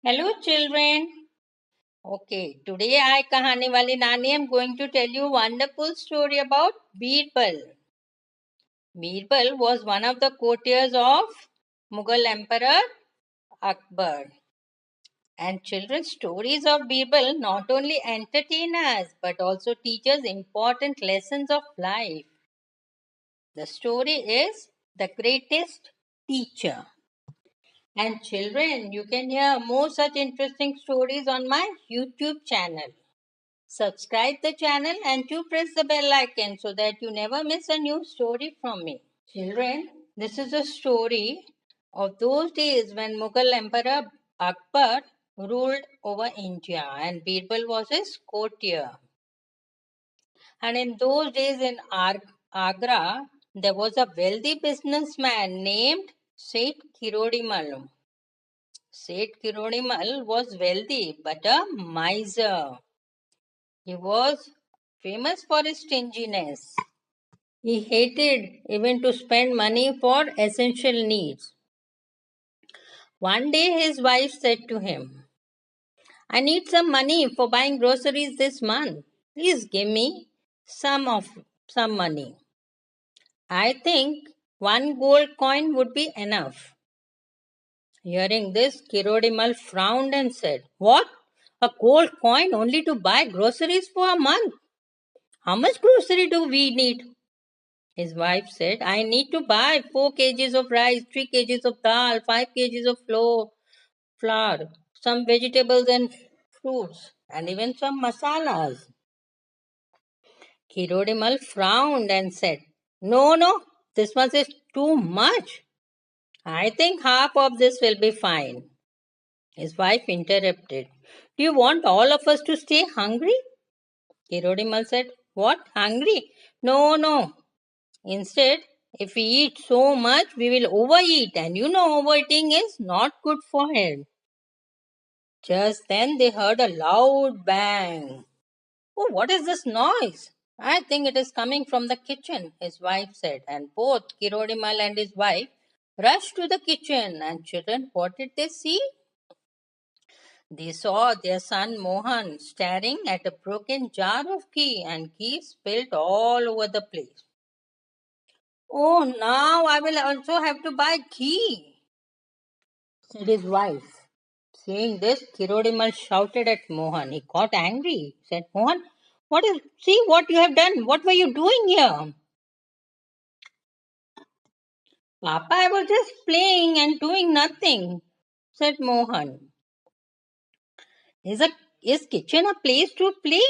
Hello children. Okay, today I Kahani Wali Nani am going to tell you a wonderful story about Birbal. Birbal was one of the courtiers of Mughal Emperor Akbar. And children's stories of Birbal not only entertain us but also teach us important lessons of life. The story is The Greatest Teacher. And children, you can hear more such interesting stories on my YouTube channel. Subscribe the channel and to press the bell icon so that you never miss a new story from me. Children, this is a story of those days when Mughal Emperor Akbar ruled over India and Birbal was his courtier. And in those days in Agra, there was a wealthy businessman named Seth Kirodimal. Seth Kirodimal was wealthy but a miser. He was famous for his stinginess. He hated even to spend money for essential needs. One day his wife said to him, I need some money for buying groceries this month. Please give me some money. I think one gold coin would be enough. Hearing this, Kirodimal frowned and said, What? A gold coin only to buy groceries for a month? How much grocery do we need? His wife said, I need to buy 4 kgs of rice, 3 kgs of dal, 5 kgs of flour, some vegetables and fruits, and even some masalas. Kirodimal frowned and said, No, this much is too much. I think half of this will be fine. His wife interrupted. Do you want all of us to stay hungry? Kirodimal said, What? Hungry? No. Instead, if we eat so much, we will overeat, and you know overeating is not good for health. Just then they heard a loud bang. Oh, what is this noise? I think it is coming from the kitchen, his wife said, and both Kirodimal and his wife rushed to the kitchen. And children, what did they see? They saw their son Mohan staring at a broken jar of ghee, and ghee spilled all over the place. Oh, now I will also have to buy ghee, said his wife. Seeing this, Kirodimal shouted at Mohan. He got angry. Said, Mohan, see what you have done. What were you doing here? Papa, I was just playing and doing nothing, said Mohan. Is, a, is kitchen a place to play?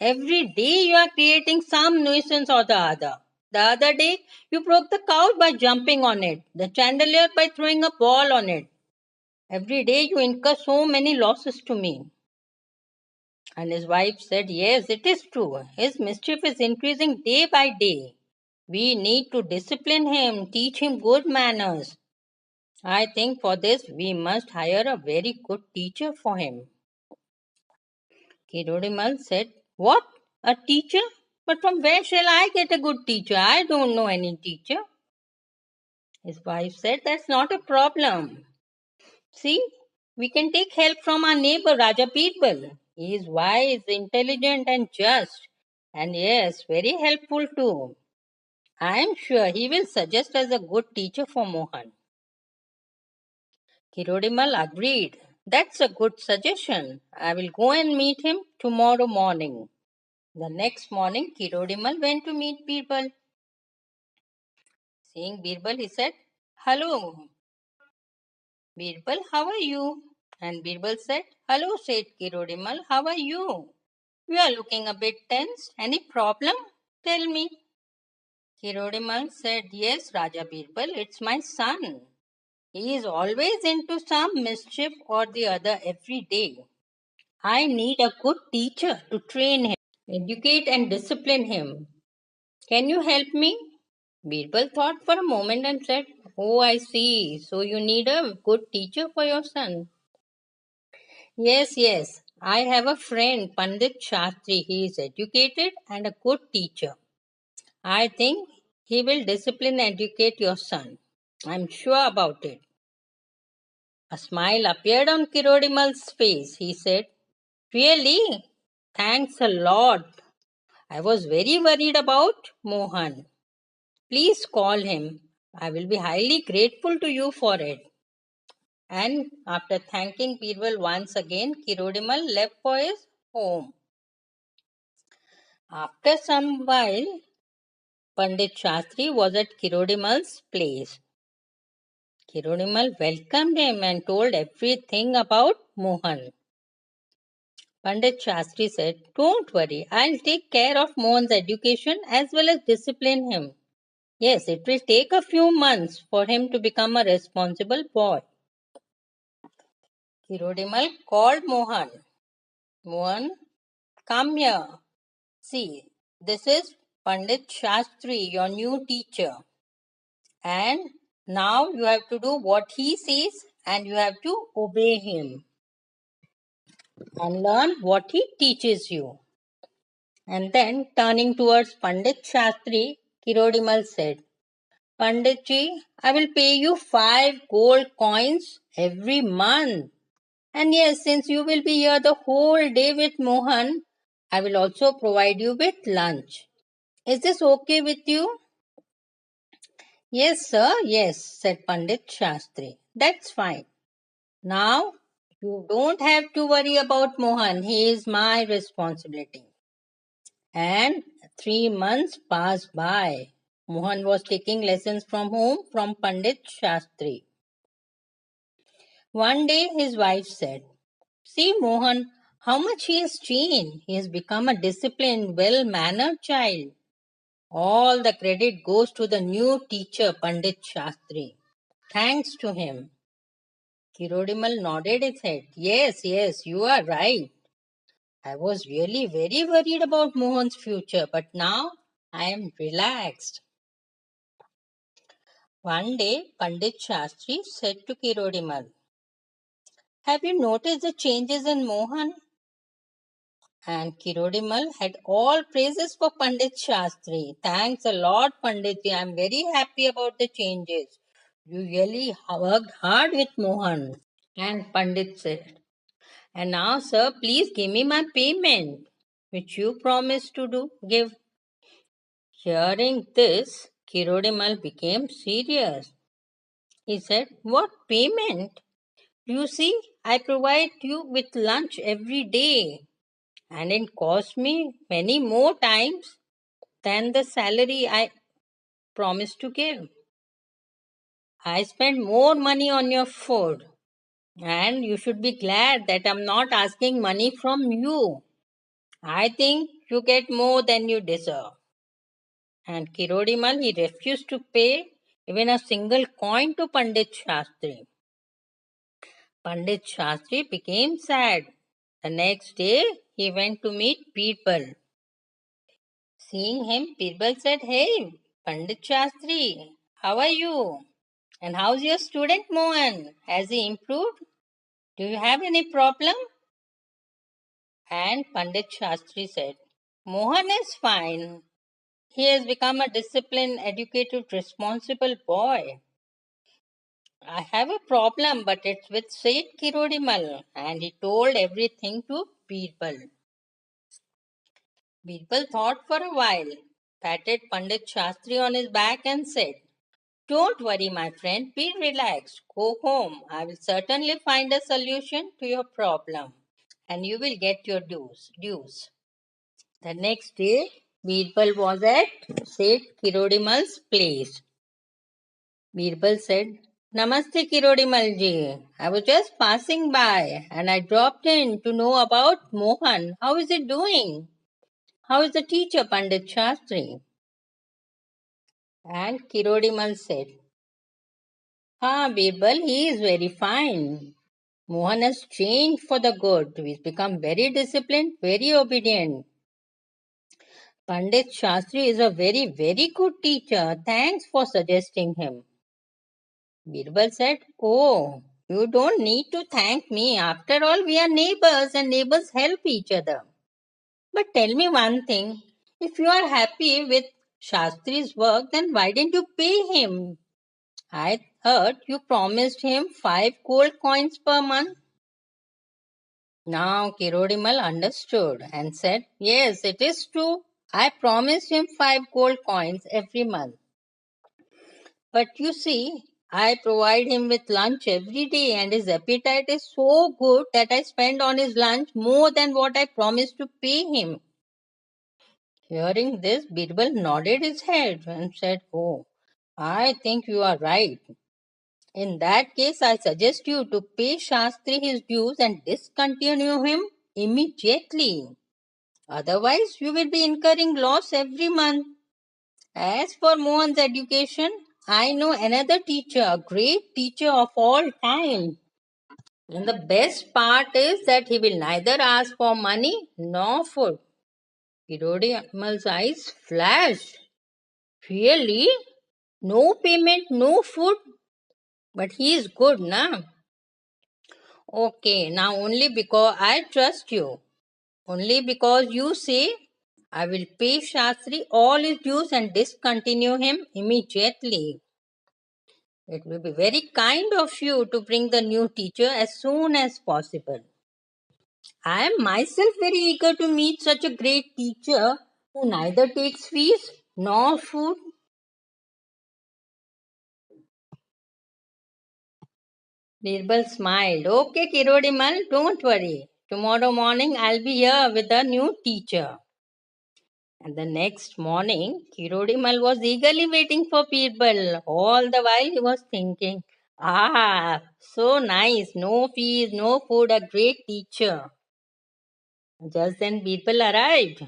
Every day you are creating some nuisance or the other. The other day, you broke the couch by jumping on it, the chandelier by throwing a ball on it. Every day you incur so many losses to me. And his wife said, Yes, it is true. His mischief is increasing day by day. We need to discipline him, teach him good manners. I think for this we must hire a very good teacher for him. Kirodimal said, What? A teacher? But from where shall I get a good teacher? I don't know any teacher. His wife said, That's not a problem. See, we can take help from our neighbor Raja Birbal. He is wise, intelligent, and just, and yes, very helpful too. I am sure he will suggest us a good teacher for Mohan. Kirodimal agreed. That's a good suggestion. I will go and meet him tomorrow morning. The next morning, Kirodimal went to meet Birbal. Seeing Birbal, he said, Hello, Birbal, how are you? And Birbal said, Hello, said Kirodimal, how are you? You are looking a bit tense. Any problem? Tell me. Kirodimal said, Yes, Raja Birbal, it's my son. He is always into some mischief or the other every day. I need a good teacher to train him, educate and discipline him. Can you help me? Birbal thought for a moment and said, Oh, I see. So you need a good teacher for your son. Yes. I have a friend, Pandit Shastri. He is educated and a good teacher. I think he will discipline and educate your son. I'm sure about it. A smile appeared on Kirodimal's face. He said, "Really? Thanks a lot. I was very worried about Mohan. Please call him. I will be highly grateful to you for it." And after thanking Birbal once again, Kirodimal left for his home. After some while, Pandit Shastri was at Kirodimal's place. Kirodimal welcomed him and told everything about Mohan. Pandit Shastri said, "Don't worry, I'll take care of Mohan's education as well as discipline him. Yes, it will take a few months for him to become a responsible boy." Kirodimal called Mohan. "Mohan, come here. See, this is Pandit Shastri, your new teacher. And now you have to do what he says and you have to obey him and learn what he teaches you." And then turning towards Pandit Shastri, Kirodimal said, "Panditji, I will pay you 5 gold coins every month. And yes, since you will be here the whole day with Mohan, I will also provide you with lunch. Is this okay with you?" "Yes, sir, yes," said Pandit Shastri. "That's fine. Now, you don't have to worry about Mohan. He is my responsibility." And 3 months passed by. Mohan was taking lessons from home from Pandit Shastri. One day his wife said, "See, Mohan, how much he has changed. He has become a disciplined, well-mannered child. All the credit goes to the new teacher, Pandit Shastri. Thanks to him." Kirodimal nodded his head. "Yes, yes, you are right. I was really very worried about Mohan's future, but now I am relaxed." One day, Pandit Shastri said to Kirodimal, "Have you noticed the changes in Mohan?" And Kirodimal had all praises for Pandit Shastri. "Thanks a lot, Panditji. I am very happy about the changes. You really worked hard with Mohan." And Pandit said, "And now, sir, please give me my payment, which you promised to give." Hearing this, Kirodimal became serious. He said, "What payment? You see, I provide you with lunch every day, and it costs me many more times than the salary I promised to give. I spend more money on your food, and you should be glad that I'm not asking money from you. I think you get more than you deserve." And Kirodimal, he refused to pay even a single coin to Pandit Shastri. Pandit Shastri became sad. The next day, he went to meet Birbal. Seeing him, Birbal said, "Hey, Pandit Shastri, how are you? And how's your student Mohan? Has he improved? Do you have any problem?" And Pandit Shastri said, "Mohan is fine. He has become a disciplined, educated, responsible boy. I have a problem, but it's with Seth Kirodimal." And he told everything to Birbal. Birbal thought for a while, patted Pandit Shastri on his back and said, "Don't worry, my friend. Be relaxed. Go home. I will certainly find a solution to your problem, and you will get your dues." The next day, Birbal was at Seth Kirodimal's place. Birbal said, "Namaste Kirodimal ji. I was just passing by and I dropped in to know about Mohan. How is it doing? How is the teacher Pandit Shastri?" And Kirodimal said, Birbal, he is very fine. Mohan has changed for the good. He's become very disciplined, very obedient. Pandit Shastri is a very, very good teacher. Thanks for suggesting him." Birbal said, "Oh, you don't need to thank me. After all, we are neighbors and neighbors help each other. But tell me one thing. If you are happy with Shastri's work, then why didn't you pay him? I heard you promised him 5 gold coins per month. Now Kirodimal understood and said, Yes, it is true. I promised him 5 gold coins every month. But you see, I provide him with lunch every day, and his appetite is so good that I spend on his lunch more than what I promised to pay him. Hearing this, Birbal nodded his head and said, Oh, I think you are right. In that case, I suggest you to pay Shastri his dues and discontinue him immediately. Otherwise, you will be incurring loss every month. As for Mohan's education, I know another teacher, a great teacher of all time. And the best part is that he will neither ask for money nor food. Hirodiamal's eyes flashed. Really? No payment, no food? But he is good, na? Okay, now only because I trust you. Only because you say I will pay Shastri all his dues and discontinue him immediately. It will be very kind of you to bring the new teacher as soon as possible. I am myself very eager to meet such a great teacher who neither takes fees nor food. Birbal smiled. Okay, Kirodimal, don't worry. Tomorrow morning I'll be here with a new teacher. And the next morning, Kirodimal was eagerly waiting for Birbal. All the while he was thinking, so nice. No fees, no food, a great teacher. Just then Birbal arrived.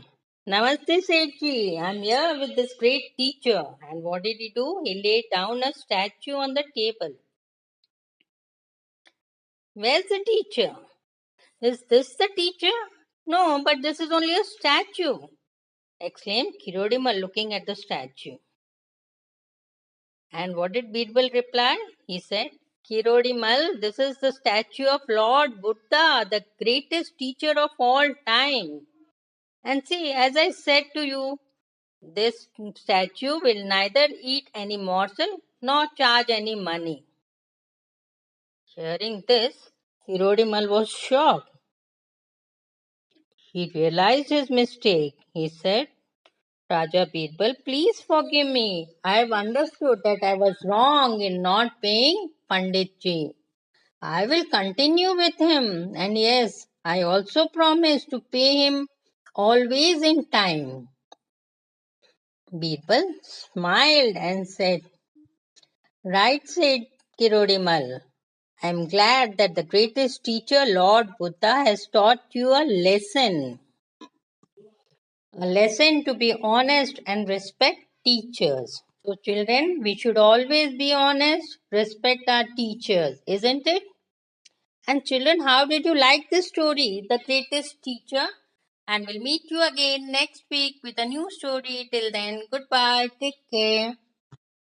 Namaste, Sethi. I'm here with this great teacher. And what did he do? He laid down a statue on the table. Where's the teacher? Is this the teacher? No, but this is only a statue, exclaimed Kirodimal looking at the statue. And what did Birbal reply? He said, Kirodimal, this is the statue of Lord Buddha, the greatest teacher of all time. And see, as I said to you, this statue will neither eat any morsel nor charge any money. Hearing this, Hirodimal was shocked. He realized his mistake. He said, Raja Birbal, please forgive me. I have understood that I was wrong in not paying Panditji. I will continue with him, and yes, I also promise to pay him always in time. Birbal smiled and said, Right, said Kirodimal. I am glad that the greatest teacher, Lord Buddha, has taught you a lesson. A lesson to be honest and respect teachers. So, children, we should always be honest, respect our teachers, isn't it? And, children, how did you like this story, The Greatest Teacher? And we'll meet you again next week with a new story. Till then, goodbye. Take care.